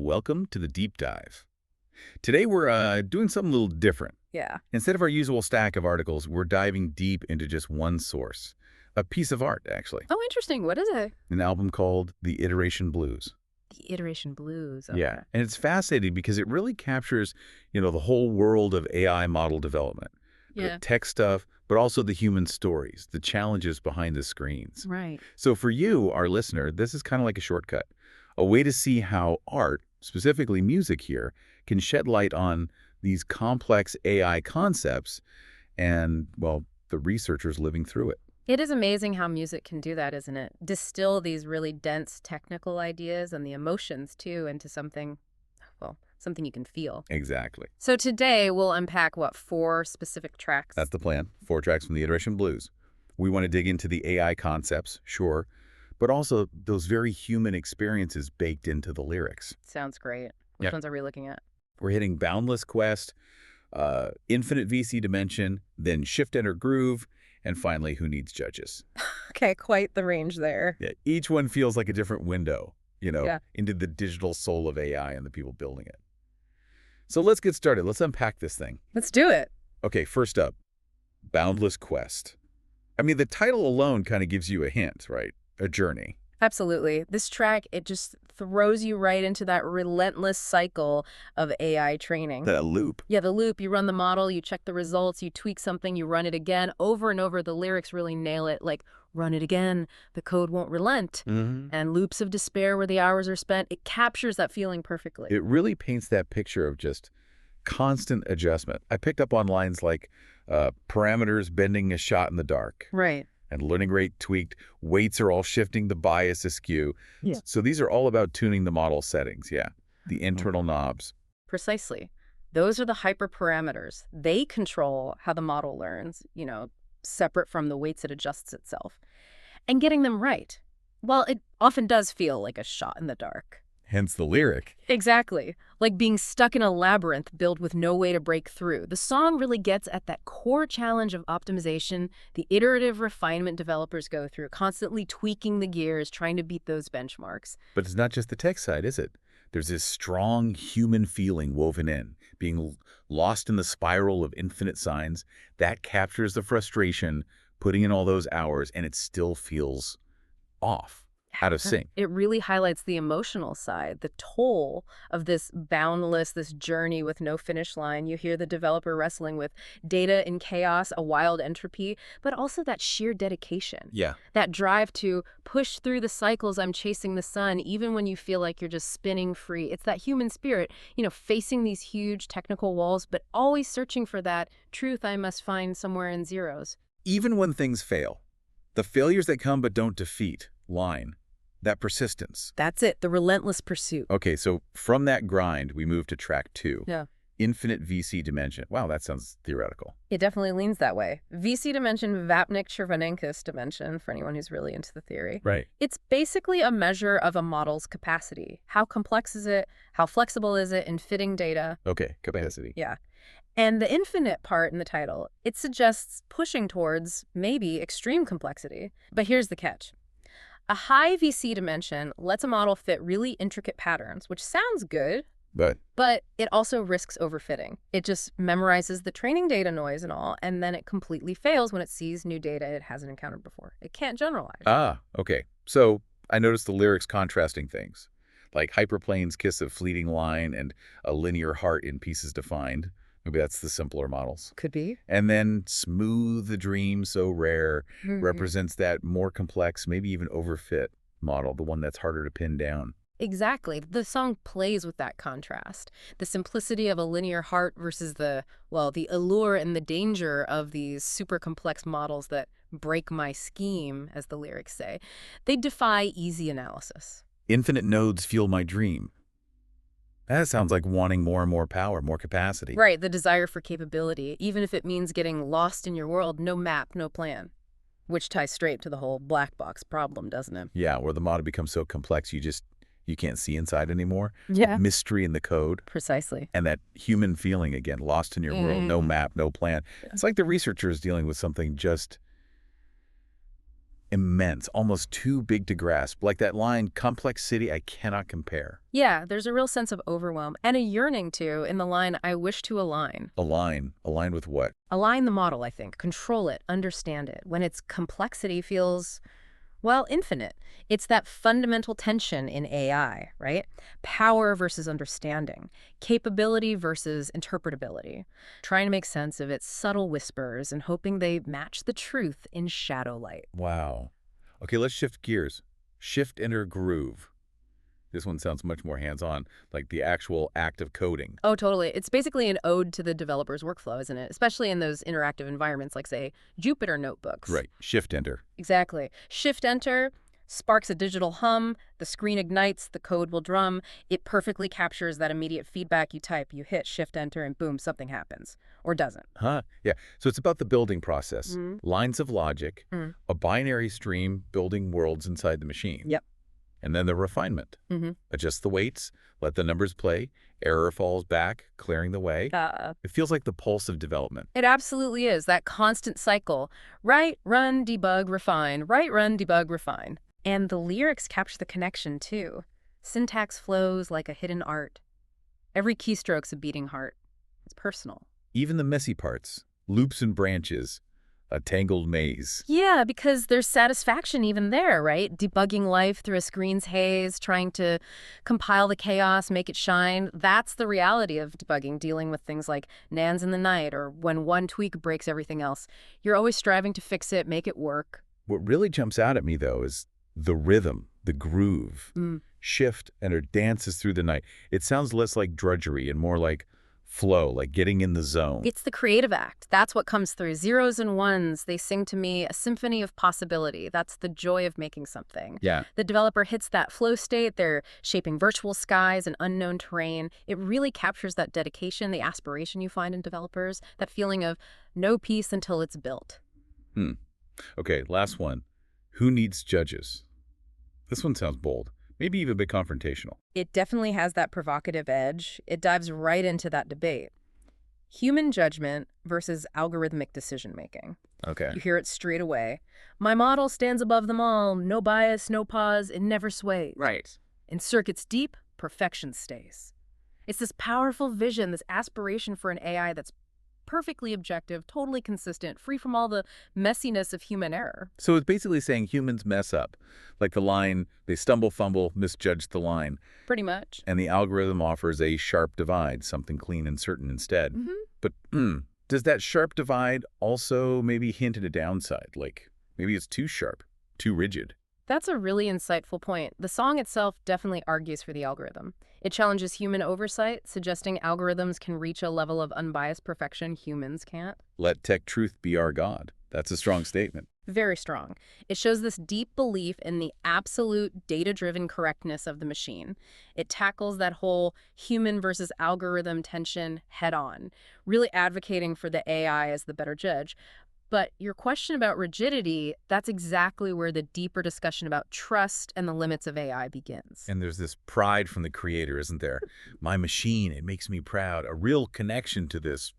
welcome to the deep dive. Today we're doing something a little different. Yeah. Instead of our usual stack of articles, we're diving deep into just one source. A piece of art, actually. Oh, interesting. What is it? An album called The Iteration Blues. The iteration blues. Okay. Yeah, and it's fascinating because it really captures, the whole world of AI model development. The Yeah. tech stuff, but also the human stories, the challenges behind the screens. Right. So for you, our listener, this is kind of like a shortcut, a way to see how art, specifically music here, can shed light on these complex AI concepts and, well, the researchers living through it. It is amazing how music can do that, isn't it? Distill these really dense technical ideas and the emotions, too, into something, well, something you can feel. Exactly. So today we'll unpack, 4 specific tracks? That's the plan. 4 tracks from the Iteration Blues. We want to dig into the AI concepts, sure, but also those very human experiences baked into the lyrics. Sounds great. Which Yep. ones are we looking at? We're hitting Boundless Quest, Infinite VC Dimension, then Shift Enter Groove, and finally, Who Needs Judges? Okay, quite the range there. Yeah, each one feels like a different window, Yeah. into the digital soul of AI and the people building it. So let's get started. Let's unpack this thing. Let's do it. Okay, first up, Boundless Quest. I mean, the title alone kind of gives you a hint, right? A journey. Absolutely. This track, it just throws you right into that relentless cycle of AI training. That loop. Yeah, the loop, you run the model, you check the results, you tweak something, you run it again, over and over. The lyrics really nail it, like, run it again, the code won't relent. Mm-hmm. And loops of despair where the hours are spent, it captures that feeling perfectly. It really paints that picture of just constant adjustment. I picked up on lines like parameters bending a shot in the dark. Right. And learning rate tweaked, weights are all shifting, the bias askew. Yeah. So these are all about tuning the model settings, the internal knobs. Precisely. Those are the hyperparameters. They control how the model learns, separate from the weights it adjusts itself. And getting them right, well, it often does feel like a shot in the dark. Hence the lyric. Exactly. Like being stuck in a labyrinth built with no way to break through. The song really gets at that core challenge of optimization, the iterative refinement developers go through, constantly tweaking the gears, trying to beat those benchmarks. But it's not just the tech side, is it? There's this strong human feeling woven in, being lost in the spiral of infinite signs. That captures the frustration, putting in all those hours, and it still feels off. Out of sync. It really highlights the emotional side, the toll of this boundless, this journey with no finish line. You hear the developer wrestling with data in chaos, a wild entropy, but also that sheer dedication. Yeah. That drive to push through the cycles. I'm chasing the sun, even when you feel like you're just spinning free. It's that human spirit, facing these huge technical walls, but always searching for that truth I must find somewhere in zeros. Even when things fail, the failures that come but don't defeat line. That persistence. That's it, the relentless pursuit. Okay, so from that grind, we move to track 2. Yeah. Infinite VC Dimension. Wow, that sounds theoretical. It definitely leans that way. VC dimension, Vapnik-Chervonenkis dimension, for anyone who's really into the theory. Right. It's basically a measure of a model's capacity. How complex is it? How flexible is it in fitting data? Okay, capacity. Yeah. And the infinite part in the title, it suggests pushing towards maybe extreme complexity. But here's the catch. A high VC dimension lets a model fit really intricate patterns, which sounds good, but it also risks overfitting. It just memorizes the training data noise and all, and then it completely fails when it sees new data it hasn't encountered before. It can't generalize. Ah, okay. So I noticed the lyrics contrasting things, like hyperplane's kiss of fleeting line and a linear heart in pieces defined. Maybe that's the simpler models. Could be. And then smooth the dream so rare represents that more complex, maybe even overfit model, the one that's harder to pin down. Exactly. The song plays with that contrast. The simplicity of a linear heart versus the allure and the danger of these super complex models that break my scheme, as the lyrics say. They defy easy analysis. Infinite nodes fuel my dream. That sounds like wanting more and more power, more capacity. Right, the desire for capability, even if it means getting lost in your world, no map, no plan. Which ties straight to the whole black box problem, doesn't it? Yeah, where the model becomes so complex you can't see inside anymore. Yeah. Mystery in the code. Precisely. And that human feeling again, lost in your world, no map, no plan. It's like the researcher is dealing with something just immense, almost too big to grasp, like that line, complex city I cannot compare. Yeah, there's a real sense of overwhelm and a yearning, too, in the line, I wish to align. Align. Align with what? Align the model, I think. Control it, understand it. When its complexity feels, well, infinite. It's that fundamental tension in AI, right? Power versus understanding, capability versus interpretability. Trying to make sense of its subtle whispers and hoping they match the truth in shadow light. Wow. Okay, let's shift gears. Shift, enter, groove. This one sounds much more hands-on, like the actual act of coding. Oh, totally. It's basically an ode to the developer's workflow, isn't it? Especially in those interactive environments like, say, Jupyter notebooks. Right. Shift, enter. Exactly. Shift enter sparks a digital hum, the screen ignites, the code will drum. It perfectly captures that immediate feedback you type. You hit shift enter and boom, something happens. Or doesn't. Huh? Yeah. So it's about the building process. Mm. Lines of logic, Mm. a binary stream building worlds inside the machine. Yep. And then the refinement. Mm-hmm. Adjust the weights, let the numbers play, error falls back, clearing the way. It feels like the pulse of development. It absolutely is, that constant cycle. Write, run, debug, refine. Write, run, debug, refine. And the lyrics capture the connection, too. Syntax flows like a hidden art. Every keystroke's a beating heart. It's personal. Even the messy parts, loops and branches, a tangled maze. Yeah, because there's satisfaction even there, right? Debugging life through a screen's haze, trying to compile the chaos, make it shine. That's the reality of debugging, dealing with things like nans in the night or when one tweak breaks everything else. You're always striving to fix it, make it work. What really jumps out at me, though, is the rhythm, the groove. Shift and it dances through the night. It sounds less like drudgery and more like flow, like getting in the zone. It's the creative act. That's what comes through. Zeros and ones, they sing to me a symphony of possibility. That's the joy of making something. Yeah. The developer hits that flow state. They're shaping virtual skies and unknown terrain. It really captures that dedication, the aspiration you find in developers, that feeling of no peace until it's built. Okay, last one. Who needs judges? This one sounds bold, maybe even a bit confrontational. It definitely has that provocative edge. It dives right into that debate. Human judgment versus algorithmic decision-making. Okay. You hear it straight away. My model stands above them all. No bias, no pause. It never sways. Right. In circuits deep, perfection stays. It's this powerful vision, this aspiration for an AI that's perfectly objective, totally consistent, free from all the messiness of human error. So it's basically saying humans mess up. Like the line, they stumble, fumble, misjudge the line. Pretty much. And the algorithm offers a sharp divide, something clean and certain instead. But does that sharp divide also maybe hint at a downside? Like maybe it's too sharp, too rigid? That's a really insightful point. The song itself definitely argues for the algorithm. It challenges human oversight, suggesting algorithms can reach a level of unbiased perfection humans can't. Let tech truth be our God. That's a strong statement. Very strong. It shows this deep belief in the absolute data-driven correctness of the machine. It tackles that whole human versus algorithm tension head-on, really advocating for the AI as the better judge. But your question about rigidity, that's exactly where the deeper discussion about trust and the limits of AI begins. And there's this pride from the creator, isn't there? My machine, it makes me proud. A real connection to this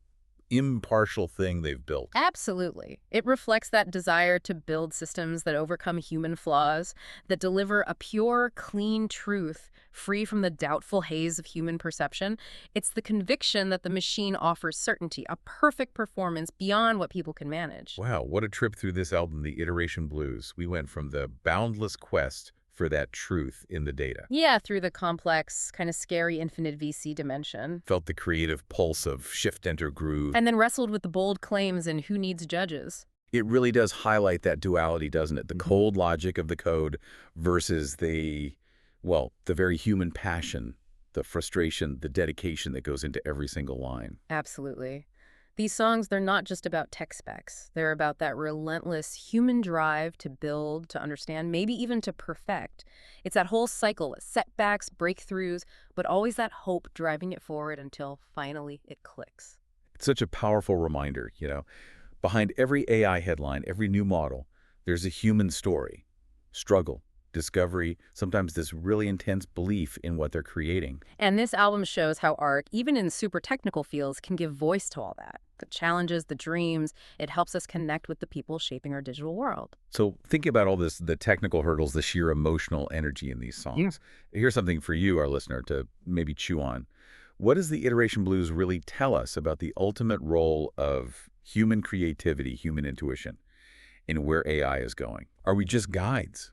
impartial thing they've built. Absolutely. It reflects that desire to build systems that overcome human flaws, that deliver a pure, clean truth, free from the doubtful haze of human perception. It's the conviction that the machine offers certainty, a perfect performance beyond what people can manage. Wow, what a trip through this album, The Iteration Blues. We went from the boundless quest for that truth in the data. Yeah, through the complex, kind of scary infinite VC dimension. Felt the creative pulse of shift, enter, groove. And then wrestled with the bold claims in who needs judges. It really does highlight that duality, doesn't it? The cold logic of the code versus the very human passion, the frustration, the dedication that goes into every single line. Absolutely. These songs, they're not just about tech specs. They're about that relentless human drive to build, to understand, maybe even to perfect. It's that whole cycle of setbacks, breakthroughs, but always that hope driving it forward until finally it clicks. It's such a powerful reminder, you know. Behind every AI headline, every new model, there's a human story, struggle, discovery, sometimes this really intense belief in what they're creating. And this album shows how art, even in super technical fields, can give voice to all that. The challenges, the dreams, it helps us connect with the people shaping our digital world. So thinking about all this, the technical hurdles, the sheer emotional energy in these songs, here's something for you, our listener, to maybe chew on. What does the iteration blues really tell us about the ultimate role of human creativity, human intuition, in where AI is going? Are we just guides?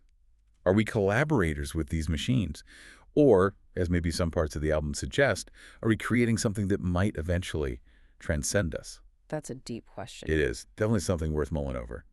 Are we collaborators with these machines? Or, as maybe some parts of the album suggest, are we creating something that might eventually transcend us? That's a deep question. It is definitely something worth mulling over.